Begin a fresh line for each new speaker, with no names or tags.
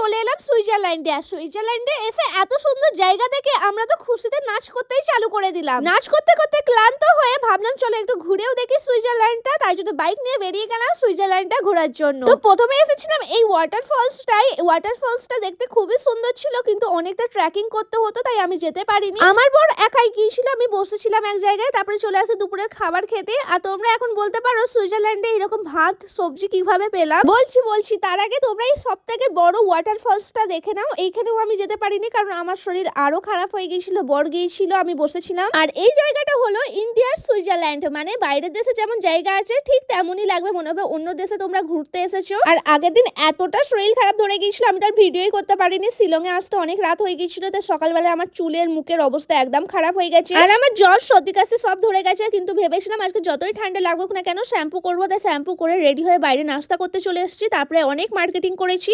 চলে এলাম সুইজারল্যান্ডে। আর সুইজারল্যান্ডে এসে এত সুন্দর জায়গা দেখে আমরা তো খুশিতে নাচ করতেই চালু করে দিলাম। নাচ করতে করতে ক্লান্ত হয়ে ভাবলাম চলো একটু ঘুরেও দেখি সুইজারল্যান্ডটা, তাই জন্য বাইক নিয়ে বেরিয়ে গেলাম সুইজারল্যান্ডটা ঘোরার জন্য। তো প্রথমে এসেছিলাম এই ওয়াটারফলসটা দেখতে খুবই সুন্দর ছিল, কিন্তু অনেকটা ট্রেকিং করতে হতো তাই আমি যেতে পারিনি। আমার বর একাই গিয়েছিল, আমি বসেছিলাম এক জায়গায়। তারপরে চলে আসে দুপুরের খাবার খেতে। আর তোমরা এখন বলতে পারো সুইজারল্যান্ডে এরকম ভাত সবজি কিভাবে পেলাম। বলছি তার আগে তোমরা এই সব থেকে বড় ওয়াটারফলসটা দেখে নাও। এইখানেও আমি যেতে পারিনি কারণ আমার শরীর আরো খারাপ হয়ে গিয়েছিল, বর গিয়েছিল, আমি বসেছিলাম। আর এই জায়গাটা হলো ইন্ডিয়ার সুইজারল্যান্ড, মানে বাইরের দেশে যেমন জায়গা আছে ঠিক তেমনই লাগবে, মনে হবে অন্য দেশে তোমরা ঘুরতে এসেছো। আর আগের দিন এতটা শরীর খারাপ ধরে গিয়েছিল আমি তার ভিডিওই করতে পারিনি। শিলংয়ে আসতে অনেক রাত হয়ে গিয়েছিল, তাই সকালবেলা আমার চুলের মুখের অবস্থা একদম খারাপ হয়ে গেছে। আর আমার জ্বর সর্দি কাশি সব ধরে গেছে, কিন্তু ভেবেছিলাম আজকে যতই ঠান্ডা লাগুক না কেন শ্যাম্পু করবো, তাই শ্যাম্পু করে রেডি হয়ে বাইরে নাস্তা করতে চলে এসেছি। তারপরে অনেক মার্কেটিং করেছি।